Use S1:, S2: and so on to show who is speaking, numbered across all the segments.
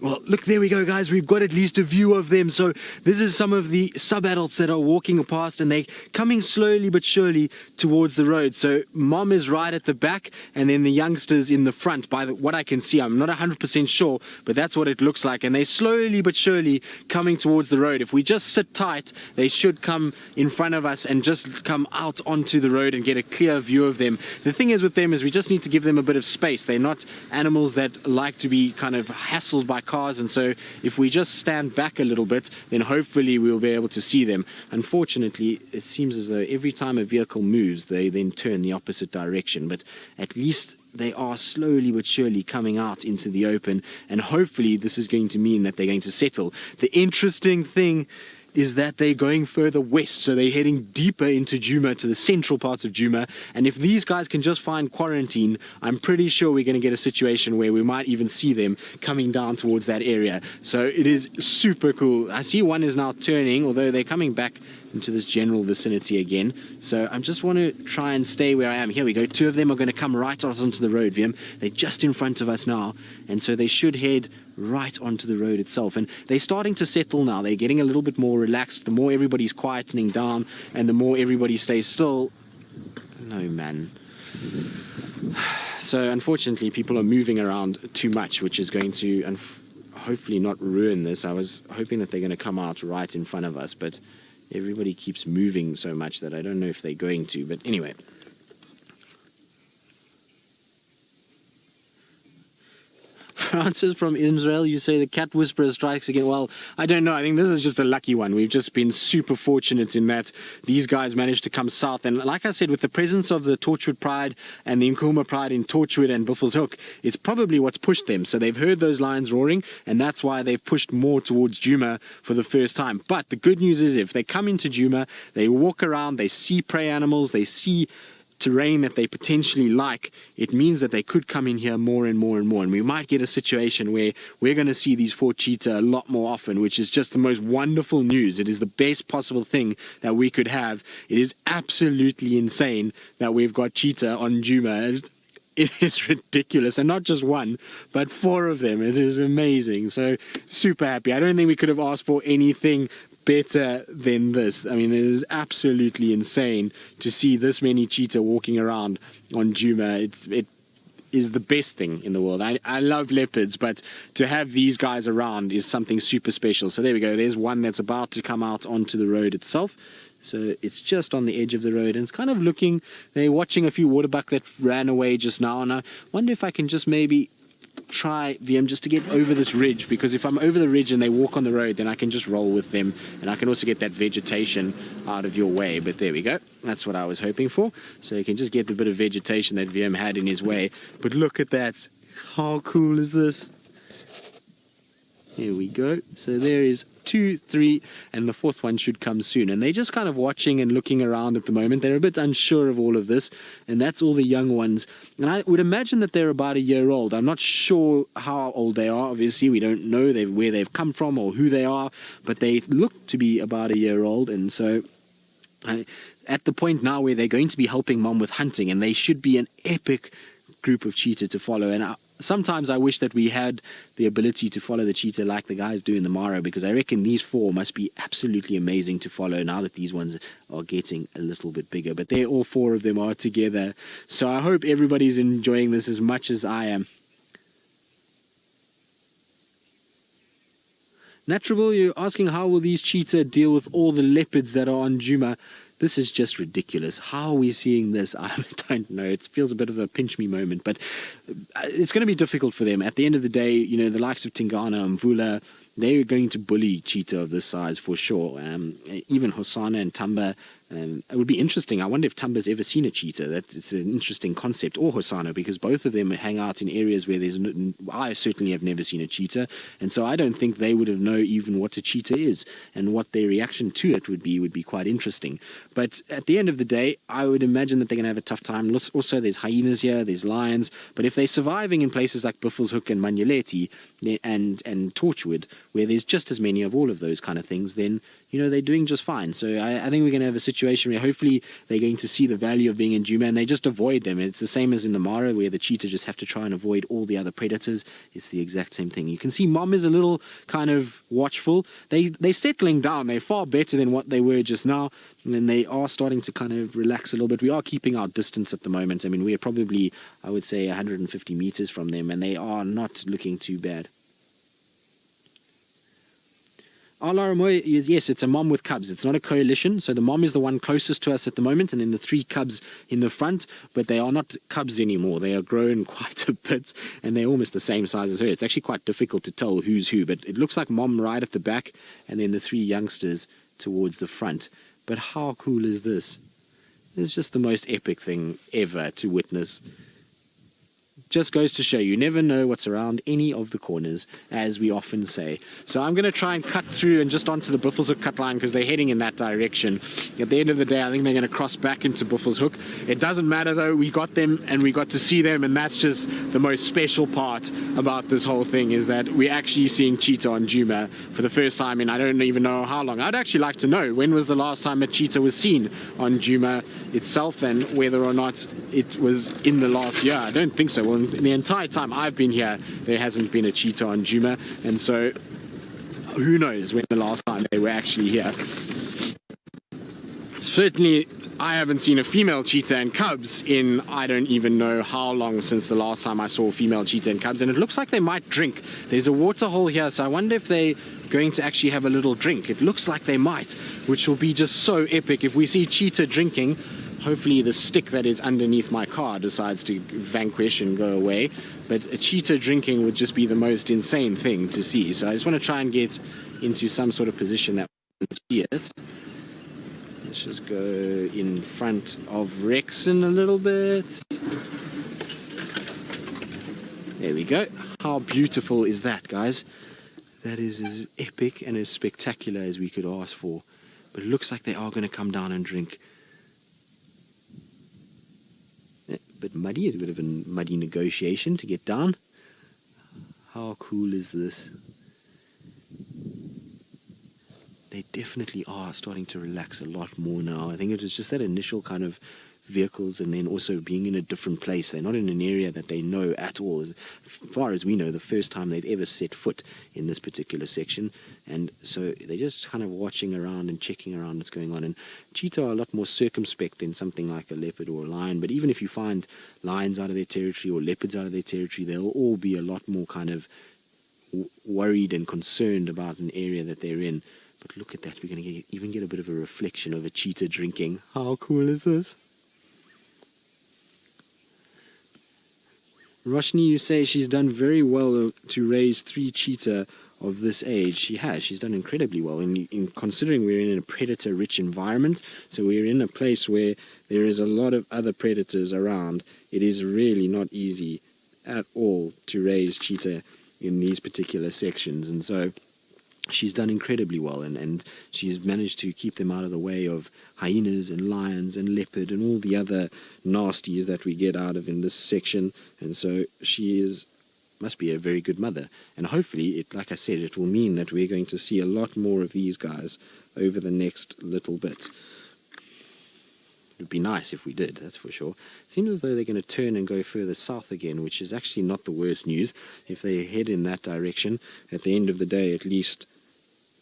S1: Well, look, there we go, guys. We've got at least a view of them. So this is some of the sub-adults that are walking past, and they're coming slowly but surely towards the road. So mom is right at the back, and then the youngsters in the front. By what I can see, I'm not 100% sure, but that's what it looks like. And they're slowly but surely coming towards the road. If we just sit tight, they should come in front of us and just come out onto the road and get a clear view of them. The thing is with them is we just need to give them a bit of space. They're not animals that like to be kind of hassled by cars, and so if we just stand back a little bit, then hopefully we'll be able to see them. Unfortunately, it seems as though every time a vehicle moves, they then turn the opposite direction, but at least they are slowly but surely coming out into the open, and hopefully this is going to mean that they're going to settle. The interesting thing is that they're going further west, so they're heading deeper into Djuma, to the central parts of Djuma, and if these guys can just find quarantine, I'm pretty sure we're going to get a situation where we might even see them coming down towards that area. So it is super cool. I see one is now turning, although they're coming back into this general vicinity again. So I just want to try and stay where I am. Here we go. Two of them are going to come right out onto the road, Wiem. They're just in front of us now, and so they should head right onto the road itself. And they're starting to settle now. They're getting a little bit more relaxed. The more everybody's quietening down and the more everybody stays still. No, man. So unfortunately, people are moving around too much, which is going to hopefully not ruin this. I was hoping that they're going to come out right in front of us, but everybody keeps moving so much that I don't know if they're going to. But anyway. Francis from Israel, you say the cat whisperer strikes again. Well, I don't know. I think this is just a lucky one. We've just been super fortunate in that these guys managed to come south. And like I said, with the presence of the Torchwood Pride and the Angama Pride in Torchwood and Buffelshoek, it's probably what's pushed them. So they've heard those lions roaring, and that's why they've pushed more towards Djuma for the first time. But the good news is if they come into Djuma, they walk around, they see prey animals, they see terrain that they potentially like, it means that they could come in here more and more and more, and we might get a situation where we're going to see these 4 cheetah a lot more often, which is just the most wonderful news. It is the best possible thing that we could have. It is absolutely insane that we've got cheetah on Djuma. It is ridiculous, and not just one, but 4 of them. It is amazing. So super happy. I don't think we could have asked for anything better than this. I mean, it is absolutely insane to see this many cheetah walking around on Djuma. It is the best thing in the world. I love leopards, but to have these guys around is something super special. So there we go. There's one that's about to come out onto the road itself. So it's just on the edge of the road, and it's kind of looking, they're watching a few waterbuck that ran away just now, and I wonder if I can just maybe try, VM, just to get over this ridge, because if I'm over the ridge and they walk on the road, then I can just roll with them, and I can also get that vegetation out of your way. But there we go. That's what I was hoping for. So you can just get the bit of vegetation that VM had in his way. But look at that. How cool is this? Here we go. So there is 2, 3, and the 4th one should come soon. And they're just kind of watching and looking around at the moment. They're a bit unsure of all of this, and that's all the young ones. And I would imagine that they're about a year old. I'm not sure how old they are. Obviously, we don't know where they've come from or who they are, but they look to be about a year old. And so at the point now where they're going to be helping mom with hunting, and they should be an epic group of cheetah to follow. And sometimes I wish that we had the ability to follow the cheetah like the guys do in the Maro, because I reckon these 4 must be absolutely amazing to follow now that these ones are getting a little bit bigger. But all 4 of them are together. So I hope everybody's enjoying this as much as I am. Naturable, you're asking how will these cheetah deal with all the leopards that are on Djuma? This is just ridiculous. How are we seeing this? I don't know. It feels a bit of a pinch me moment, but it's going to be difficult for them. At the end of the day, you know, the likes of Tingana and Mvula, they're going to bully cheetah of this size for sure. Even Hosanna and Tamba. It would be interesting. I wonder if Tamba's ever seen a cheetah. It's an interesting concept, or Hosanna, because both of them hang out in areas where I certainly have never seen a cheetah, and so I don't think they would have known even what a cheetah is, and what their reaction to it would be quite interesting. But at the end of the day, I would imagine that they're going to have a tough time. Also, there's hyenas here, there's lions, but if they're surviving in places like Buffelshoek and Manyeleti and Torchwood, where there's just as many of all of those kind of things, then they're doing just fine. So I think we're going to have a situation where hopefully they're going to see the value of being in Djuma and they just avoid them. It's the same as in the Mara, where the cheetah just have to try and avoid all the other predators. It's the exact same thing. You can see Mom is a little kind of watchful. They're settling down. They're far better than what they were just now. And they are starting to kind of relax a little bit. We are keeping our distance at the moment. I mean, we are probably, I would say, 150 meters from them, and they are not looking too bad. Yes, it's a mom with cubs. It's not a coalition. So the mom is the one closest to us at the moment, and then the 3 cubs in the front. But they are not cubs anymore. They are grown quite a bit, and they're almost the same size as her. It's actually quite difficult to tell who's who, but it looks like mom right at the back, and then the 3 youngsters towards the front. But how cool is this? It's just the most epic thing ever to witness. Just goes to show you never know what's around any of the corners, as we often say. So I'm going to try and cut through and just onto the Buffelshoek cut line because they're heading in that direction. At the end of the day, I think they're going to cross back into Buffelshoek. It doesn't matter though, we got them and we got to see them, and that's just the most special part about this whole thing, is that we're actually seeing cheetah on Djuma for the first time in I don't even know how long. I'd actually like to know when was the last time a cheetah was seen on Djuma itself, and whether or not it was in the last year. I don't think so. Well, in the entire time I've been here, there hasn't been a cheetah on Djuma, and so who knows when the last time they were actually here. Certainly I haven't seen a female cheetah and cubs in I don't even know how long since the last time I saw a female cheetah and cubs, and it looks like they might drink. There's a waterhole here, so I wonder if they're going to actually have a little drink. It looks like they might, which will be just so epic. If we see cheetah drinking, hopefully the stick that is underneath my car decides to vanquish and go away. But a cheetah drinking would just be the most insane thing to see. So I just want to try and get into some sort of position that we can see it. Let's just go in front of Rexon a little bit. There we go. How beautiful is that, guys? That is as epic and as spectacular as we could ask for. But it looks like they are going to come down and drink. Bit muddy, it's a bit of a muddy negotiation to get down. How cool is this? They definitely are starting to relax a lot more now. I think it was just that initial kind of vehicles, and then also being in a different place. They're not in an area that they know at all. As far as we know, the first time they've ever set foot in this particular section, and so they're just kind of watching around and checking around what's going on. And cheetah are a lot more circumspect than something like a leopard or a lion, but even if you find lions out of their territory or leopards out of their territory, they'll all be a lot more kind of worried and concerned about an area that they're in. But look at that, we're going to even get a bit of a reflection of a cheetah drinking. How cool is this? Roshni, you say she's done very well to raise 3 cheetah of this age. She has. She's done incredibly well. In considering we're in a predator-rich environment, so we're in a place where there is a lot of other predators around, it is really not easy at all to raise cheetah in these particular sections. And so she's done incredibly well, and she's managed to keep them out of the way of hyenas and lions and leopard and all the other nasties that we get out of in this section. And so she must be a very good mother, and hopefully, like I said, it will mean that we're going to see a lot more of these guys over the next little bit. It would be nice if we did, that's for sure. It seems as though they're going to turn and go further south again, which is actually not the worst news. If they head in that direction, at the end of the day, at least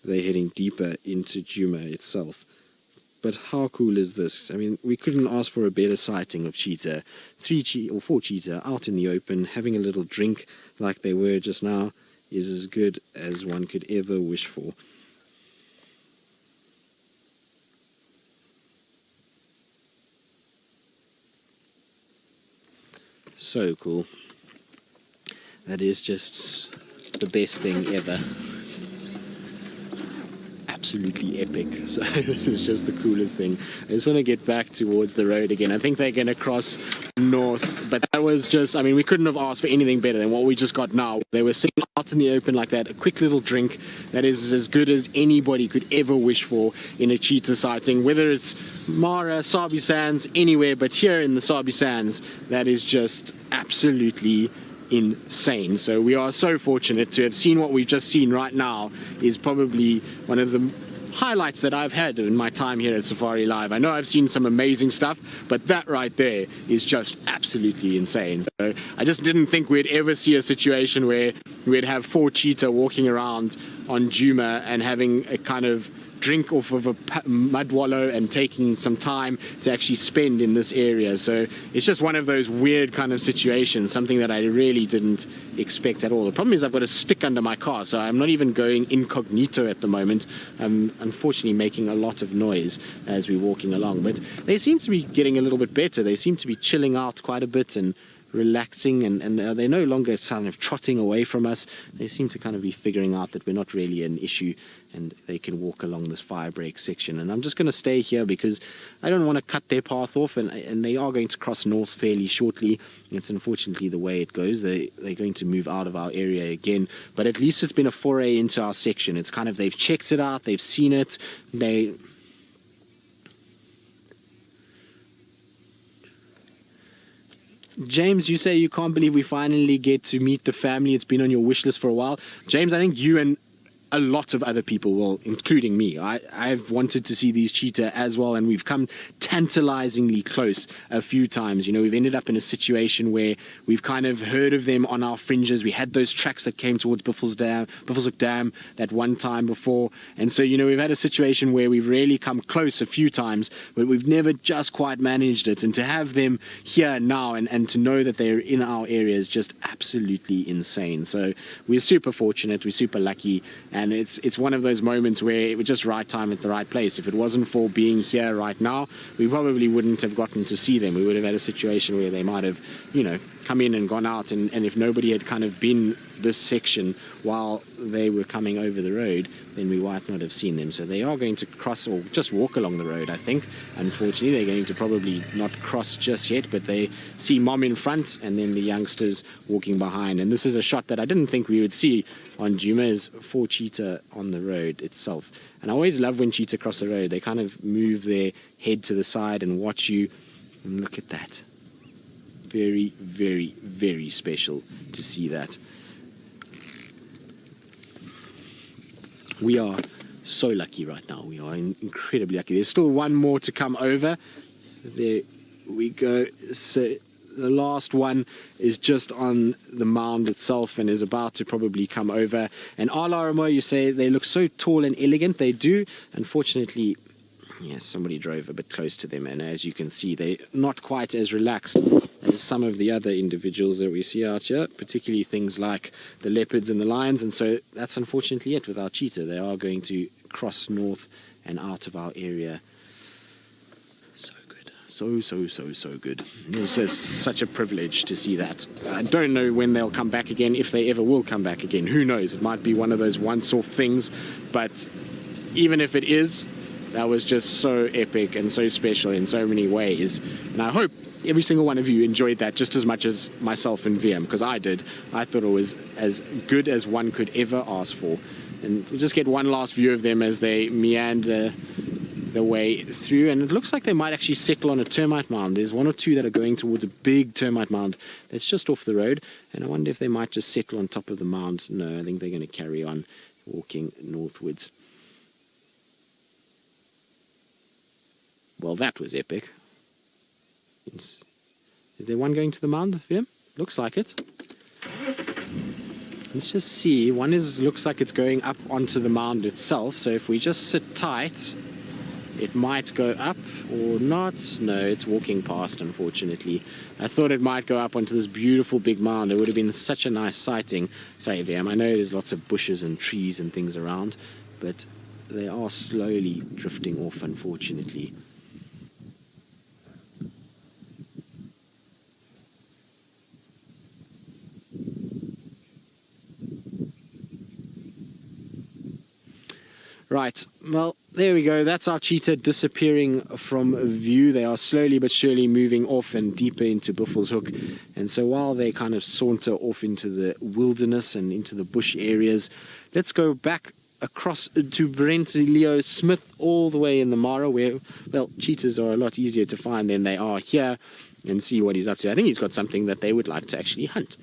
S1: they're heading deeper into Djuma itself. But how cool is this? I mean, we couldn't ask for a better sighting of cheetah. 4 cheetah out in the open, having a little drink like they were just now, is as good as one could ever wish for. So cool. That is just the best thing ever. Absolutely epic. So this is just the coolest thing. I just want to get back towards the road again. I think they're going to cross north, but that was just, I mean, we couldn't have asked for anything better than what we just got now. They were sitting out in the open like that, a quick little drink that is as good as anybody could ever wish for in a cheetah sighting, whether it's Mara, Sabi Sands, anywhere, but here in the Sabi Sands, that is just absolutely insane. So we are so fortunate to have seen what we've just seen right now. Is probably one of the highlights that I've had in my time here at Safari Live. I know I've seen some amazing stuff, but that right there is just absolutely insane. So I just didn't think we'd ever see a situation where we'd have 4 cheetah walking around on Djuma and having a kind of drink off of a mud wallow and taking some time to actually spend in this area. So it's just one of those weird kind of situations, something that I really didn't expect at all. The problem is I've got a stick under my car, so I'm not even going incognito at the moment. I'm unfortunately making a lot of noise as we're walking along, but they seem to be getting a little bit better. They seem to be chilling out quite a bit and relaxing, and they're no longer kind of trotting away from us. They seem to kind of be figuring out that we're not really an issue, and they can walk along this firebreak section. And I'm just going to stay here because I don't want to cut their path off, and they are going to cross north fairly shortly. It's unfortunately the way it goes. They're going to move out of our area again, but at least it's been a foray into our section. It's kind of, they've checked it out, they've seen it, James, you say you can't believe we finally get to meet the family. It's been on your wish list for a while. James, I think you and a lot of other people will, including me. I've wanted to see these cheetah as well, and we've come tantalizingly close a few times. You know, we've ended up in a situation where we've kind of heard of them on our fringes. We had those tracks that came towards Buffelshoek Dam that one time before. And so, you know, we've had a situation where we've really come close a few times, but we've never just quite managed it. And to have them here now and to know that they're in our area is just absolutely insane. So we're super fortunate, we're super lucky. And it's one of those moments where it was just right time at the right place. If it wasn't for being here right now, we probably wouldn't have gotten to see them. We would have had a situation where they might have, you know, come in and gone out. And if nobody had kind of been this section while they were coming over the road, then we might not have seen them. So they are going to cross or just walk along the road, I think. Unfortunately, they're going to probably not cross just yet, but they see mom in front and then the youngsters walking behind. And this is a shot that I didn't think we would see on Djuma, is 4 cheetah on the road itself. And I always love when cheetah cross the road. They kind of move their head to the side and watch you. And look at that. Very, very, very special to see that. We are so lucky right now. We are incredibly lucky. There's still one more to come over. There we go. So the last one is just on the mound itself and is about to probably come over. And Alaramo, you say they look so tall and elegant. They do. Unfortunately, yes, somebody drove a bit close to them, and as you can see, they're not quite as relaxed as some of the other individuals that we see out here, particularly things like the leopards and the lions. And so that's unfortunately it with our cheetah. They are going to cross north and out of our area. So good. So good. It's just such a privilege to see that. I don't know when they'll come back again, if they ever will come back again. Who knows? It might be one of those once-off things, but even if it is, that was just so epic and so special in so many ways. And I hope every single one of you enjoyed that just as much as myself and VM, because I did. I thought it was as good as one could ever ask for. And we just get one last view of them as they meander the way through. And it looks like they might actually settle on a termite mound. There's 1 or 2 that are going towards a big termite mound that's just off the road. And I wonder if they might just settle on top of the mound. No, I think they're going to carry on walking northwards. Well, that was epic. Is there one going to the mound? Yeah, looks like it. Let's just see. One looks like it's going up onto the mound itself. So if we just sit tight, it might go up or not. No, it's walking past, unfortunately. I thought it might go up onto this beautiful big mound. It would have been such a nice sighting. Sorry, VM, I know there's lots of bushes and trees and things around, but they are slowly drifting off, unfortunately. Right, well, there we go. That's our cheetah disappearing from view. They are slowly but surely moving off and deeper into Buffelshoek. And so while they kind of saunter off into the wilderness and into the bush areas, let's go back across to Brent Leo Smith all the way in the Mara, where, well, cheetahs are a lot easier to find than they are here, and see what he's up to. I think he's got something that they would like to actually hunt.